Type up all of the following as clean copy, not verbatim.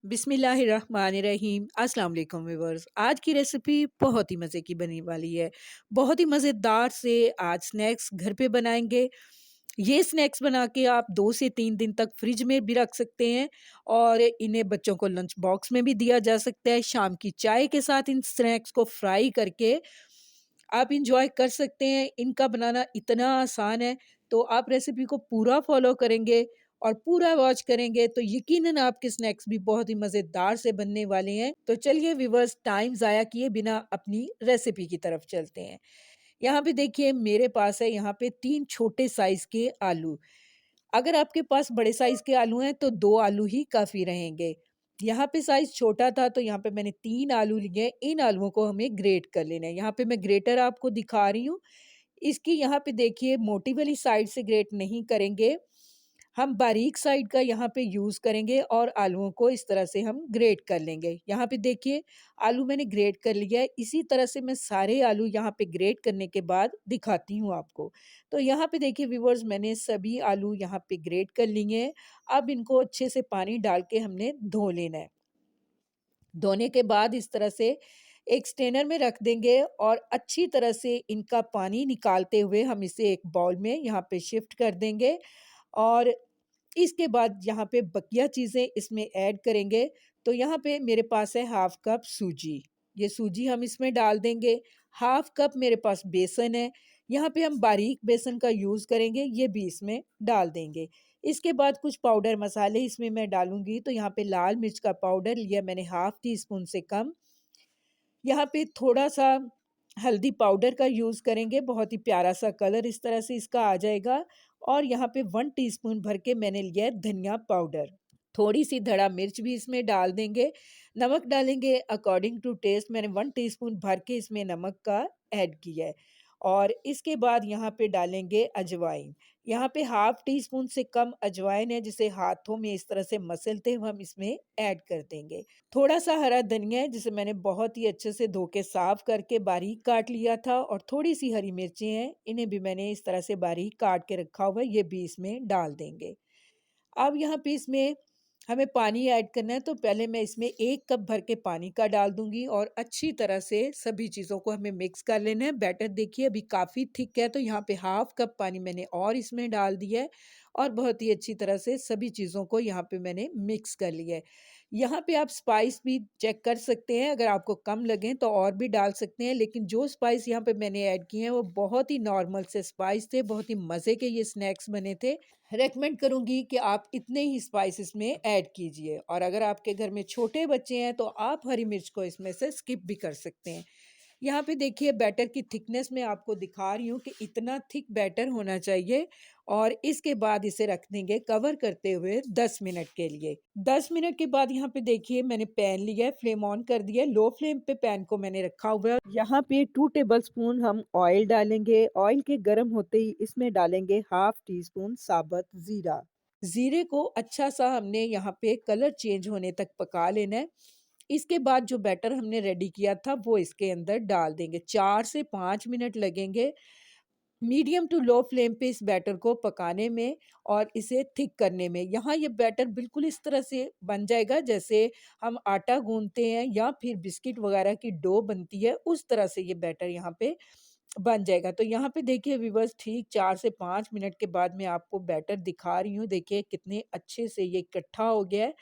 बिस्मिल्लाहिर्रहमानिर्रहीम अस्सलाम वालेकुम व्यूअर्स। आज की रेसिपी बहुत ही मज़े की बनने वाली है। बहुत ही मज़ेदार से आज स्नैक्स घर पे बनाएंगे। ये स्नैक्स बना के आप 2 से 3 दिन तक फ्रिज में भी रख सकते हैं और इन्हें बच्चों को लंच बॉक्स में भी दिया जा सकता है। शाम की चाय के साथ इन स्नैक्स को फ्राई करके आप इंजॉय कर सकते हैं। इनका बनाना इतना आसान है, तो आप रेसिपी को पूरा फॉलो करेंगे और पूरा वॉच करेंगे तो यकीनन आपके स्नैक्स भी बहुत ही मज़ेदार से बनने वाले हैं। तो चलिए व्यूअर्स, टाइम ज़ाया किए बिना अपनी रेसिपी की तरफ चलते हैं। यहाँ पे देखिए मेरे पास है यहाँ पे 3 छोटे साइज़ के आलू। अगर आपके पास बड़े साइज़ के आलू हैं तो 2 आलू ही काफ़ी रहेंगे। यहाँ पे साइज़ छोटा था तो यहाँ पे मैंने 3 आलू लिए हैं। इन आलुओं को हमें ग्रेट कर लेना है। यहाँ पे मैं ग्रेटर आपको दिखा रही हूँ। इसकी यहाँ पे देखिए मोटी वाली साइड से ग्रेट नहीं करेंगे, हम बारीक साइड का यहाँ पे यूज़ करेंगे और आलूओं को इस तरह से हम ग्रेट कर लेंगे। यहाँ पे देखिए आलू मैंने ग्रेट कर लिया है। इसी तरह से मैं सारे आलू यहाँ पे ग्रेट करने के बाद दिखाती हूँ आपको। तो यहाँ पे देखिए व्यूअर्स, मैंने सभी आलू यहाँ पे ग्रेट कर लिए हैं। अब इनको अच्छे से पानी डाल के हमने धो लेना है। धोने के बाद इस तरह से एक स्ट्रेनर में रख देंगे और अच्छी तरह से इनका पानी निकालते हुए हम इसे एक बाउल में यहाँ पे शिफ्ट कर देंगे और इसके बाद यहाँ पे बकिया चीज़ें इसमें ऐड करेंगे। तो यहाँ पे मेरे पास है हाफ कप सूजी। ये सूजी हम इसमें डाल देंगे। हाफ कप मेरे पास बेसन है। यहाँ पे हम बारीक बेसन का यूज़ करेंगे, ये भी इसमें डाल देंगे। इसके बाद कुछ पाउडर मसाले इसमें मैं डालूँगी। तो यहाँ पे लाल मिर्च का पाउडर लिया मैंने हाफ टी स्पून से कम। यहाँ पे थोड़ा-सा हल्दी पाउडर का यूज़ करेंगे, बहुत ही प्यारा-सा कलर इस तरह से इसका आ जाएगा। और यहाँ पे 1 टीस्पून भर के मैंने लिया है धनिया पाउडर। थोड़ी-सी धड़ा मिर्च भी इसमें डाल देंगे। नमक डालेंगे अकॉर्डिंग टू टेस्ट, मैंने 1 टीस्पून भर के इसमें नमक का ऐड किया है। और इसके बाद यहाँ पे डालेंगे अजवाइन। यहाँ पे हाफ टी स्पून से कम अजवाइन है, जिसे हाथों में इस तरह से मसलते हुए हम इसमें ऐड कर देंगे। थोड़ा-सा हरा धनिया है, जिसे मैंने बहुत ही अच्छे से धो के साफ करके बारीक काट लिया था और थोड़ी-सी हरी मिर्चें हैं, इन्हें भी मैंने इस तरह से बारीक काट के रखा हुआ है, ये भी इसमें डाल देंगे। अब यहाँ पे इसमें हमें पानी ऐड करना है, तो पहले मैं इसमें 1 कप भर के पानी का डाल दूँगी और अच्छी तरह से सभी चीज़ों को हमें मिक्स कर लेना है। बैटर देखिए अभी काफ़ी थिक है, तो यहाँ पे हाफ कप पानी मैंने और इसमें डाल दिया है और बहुत ही अच्छी तरह से सभी चीज़ों को यहाँ पे मैंने मिक्स कर लिया है। यहाँ पे आप स्पाइस भी चेक कर सकते हैं, अगर आपको कम लगें तो और भी डाल सकते हैं, लेकिन जो स्पाइस यहाँ पे मैंने ऐड किए हैं वो बहुत ही नॉर्मल से स्पाइस थे, बहुत ही मज़े के ये स्नैक्स बने थे। रेकमेंड करूँगी कि आप इतने ही स्पाइसेस में ऐड कीजिए और अगर आपके घर में छोटे बच्चे हैं तो आप हरी मिर्च को इसमें से स्किप भी कर सकते हैं। यहाँ पे देखिए बैटर की थिकनेस मैं आपको दिखा रही हूँ कि इतना थिक बैटर होना चाहिए और इसके बाद इसे रख देंगे कवर करते हुए 10 मिनट के लिए। 10 मिनट के बाद यहाँ पे देखिए मैंने पैन लिया है, फ्लेम ऑन कर दिया है, लो फ्लेम पे पैन को मैंने रखा हुआ है। यहाँ पे 2 टेबलस्पून हम ऑयल डालेंगे। ऑयल के गर्म होते ही इसमें डालेंगे हाफ टी स्पून साबुत जीरा। जीरे को अच्छा सा हमने यहाँ पे कलर चेंज होने तक पका लेना है। इसके बाद जो बैटर हमने रेडी किया था वो इसके अंदर डाल देंगे। 4 से 5 मिनट लगेंगे मीडियम टू लो फ्लेम पे इस बैटर को पकाने में और इसे थिक करने में। यहाँ ये बैटर बिल्कुल इस तरह से बन जाएगा जैसे हम आटा गूंथते हैं या फिर बिस्किट वगैरह की डो बनती है, उस तरह से ये बैटर यहाँ पे बन जाएगा। तो यहाँ पे देखिए व्यूअर्स, ठीक 4 से 5 मिनट के बाद मैं आपको बैटर दिखा रही हूँ। देखिए कितने अच्छे से ये इकट्ठा हो गया है।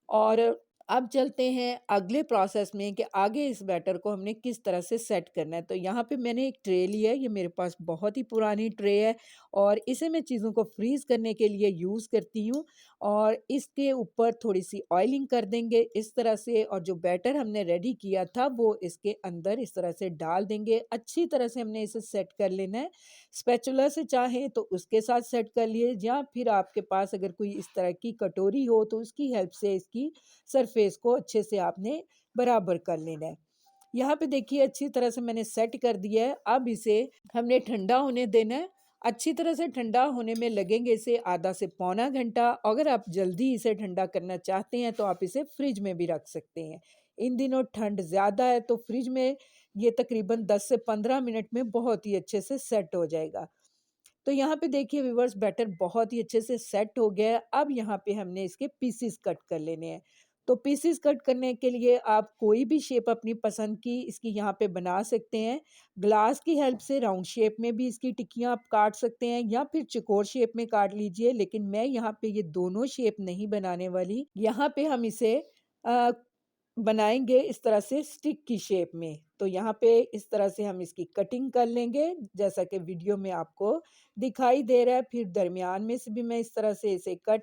और अब चलते हैं अगले प्रोसेस में कि आगे इस बैटर को हमने किस तरह से सेट करना है। तो यहाँ पे मैंने एक ट्रे लिया है, ये मेरे पास बहुत ही पुरानी ट्रे है और इसे मैं चीज़ों को फ्रीज़ करने के लिए यूज़ करती हूँ और इसके ऊपर थोड़ी-सी ऑयलिंग कर देंगे इस तरह से और जो बैटर हमने रेडी किया था वो इसके अंदर इस तरह से डाल देंगे। अच्छी तरह से हमने इसे सेट कर लेना है। स्पैचुला से चाहें तो उसके साथ सेट कर लिए या फिर आपके पास अगर कोई इस तरह की कटोरी हो तो उसकी हेल्प से इसकी सरफेस को अच्छे से आपने बराबर कर लेना है। यहाँ पे देखिए अच्छी तरह से मैंने सेट कर दिया है। अब इसे हमने ठंडा होने देना है। अच्छी तरह से ठंडा होने में लगेंगे इसे आधा से पौना घंटा। अगर आप जल्दी इसे ठंडा करना चाहते हैं तो आप इसे फ्रिज में भी रख सकते हैं। इन दिनों ठंड ज़्यादा है तो फ्रिज में ये तकरीबन 10 से 15 मिनट में बहुत ही अच्छे से सेट हो जाएगा। तो यहाँ पे देखिए व्यूअर्स, बैटर बहुत ही अच्छे से सेट हो गया है। अब यहाँ पे हमने इसके पीसेस कट कर लेने हैं। तो पीसेस कट करने के लिए आप कोई भी शेप अपनी पसंद की इसकी यहाँ पे बना सकते हैं। ग्लास की हेल्प से राउंड शेप में भी इसकी टिक्कियाँ आप काट सकते हैं या फिर चौकोर शेप में काट लीजिए, लेकिन मैं यहाँ पे ये दोनों शेप नहीं बनाने वाली। यहाँ पे हम इसे अ, बनाएँगे इस तरह से स्टिक की शेप में। तो यहाँ पे इस तरह से हम इसकी कटिंग कर लेंगे, जैसा कि वीडियो में आपको दिखाई दे रहा है। फिर दरमियान में से भी मैं इस तरह से इसे कट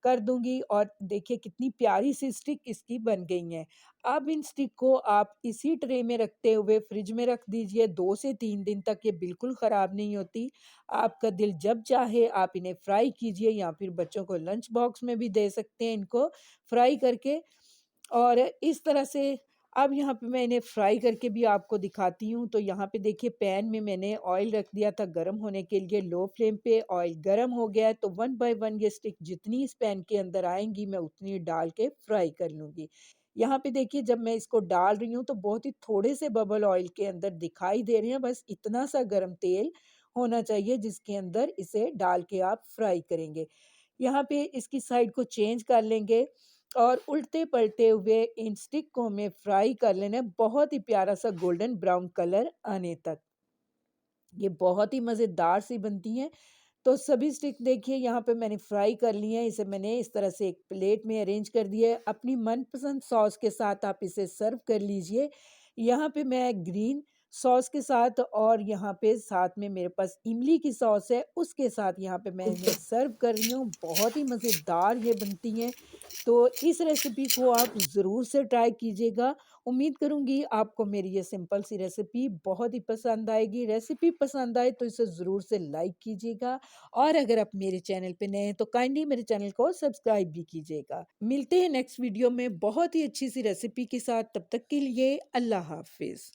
कर दूँगी और देखिए कितनी प्यारी-सी स्टिक इसकी बन गई हैं। अब इन स्टिक को आप इसी ट्रे में रखते हुए फ्रिज में रख दीजिए, 2 से 3 दिन तक ये बिल्कुल ख़राब नहीं होती। आपका दिल जब चाहे आप इन्हें फ्राई कीजिए या फिर बच्चों को लंच बॉक्स में भी दे सकते हैं इनको फ्राई करके। और इस तरह से अब यहाँ पे मैं इन्हें फ्राई करके भी आपको दिखाती हूँ। तो यहाँ पे देखिए पैन में मैंने ऑयल रख दिया था गरम होने के लिए, लो फ्लेम पे ऑयल गरम हो गया है तो वन बाय वन ये स्टिक जितनी इस पैन के अंदर आएँगी मैं उतनी डाल के फ्राई कर लूँगी। यहाँ पे देखिए जब मैं इसको डाल रही हूँ तो बहुत ही थोड़े से बबल ऑयल के अंदर दिखाई दे रहे हैं, बस इतना सा गरम तेल होना चाहिए जिसके अंदर इसे डाल के आप फ्राई करेंगे। यहाँ पे इसकी साइड को चेंज कर लेंगे और उल्टे-पलटे हुए इन स्टिक को हमें फ्राई कर लेना है, बहुत ही प्यारा-सा गोल्डन ब्राउन कलर आने तक। ये बहुत ही मज़ेदार सी बनती हैं। तो सभी स्टिक देखिए यहाँ पे मैंने फ्राई कर ली हैं, इसे मैंने इस तरह से एक प्लेट में अरेंज कर दिया है। अपनी मनपसंद सॉस के साथ आप इसे सर्व कर लीजिए। यहाँ पे मैं ग्रीन सॉस के साथ और यहाँ पे साथ में मेरे पास इमली की सॉस है, उसके साथ यहाँ पे मैं इन्हें सर्व कर रही हूँ। बहुत ही मज़ेदार ये बनती हैं। तो इस रेसिपी को आप ज़रूर से ट्राई कीजिएगा। उम्मीद करूँगी आपको मेरी ये सिंपल सी रेसिपी बहुत ही पसंद आएगी। रेसिपी पसंद आए तो इसे ज़रूर से लाइक कीजिएगा और अगर आप मेरे चैनल पे नए हैं तो काइंडली मेरे चैनल को सब्सक्राइब भी कीजिएगा। मिलते हैं नेक्स्ट वीडियो में बहुत ही अच्छी सी रेसिपी के साथ, तब तक के लिए अल्लाह हाफ़िज़।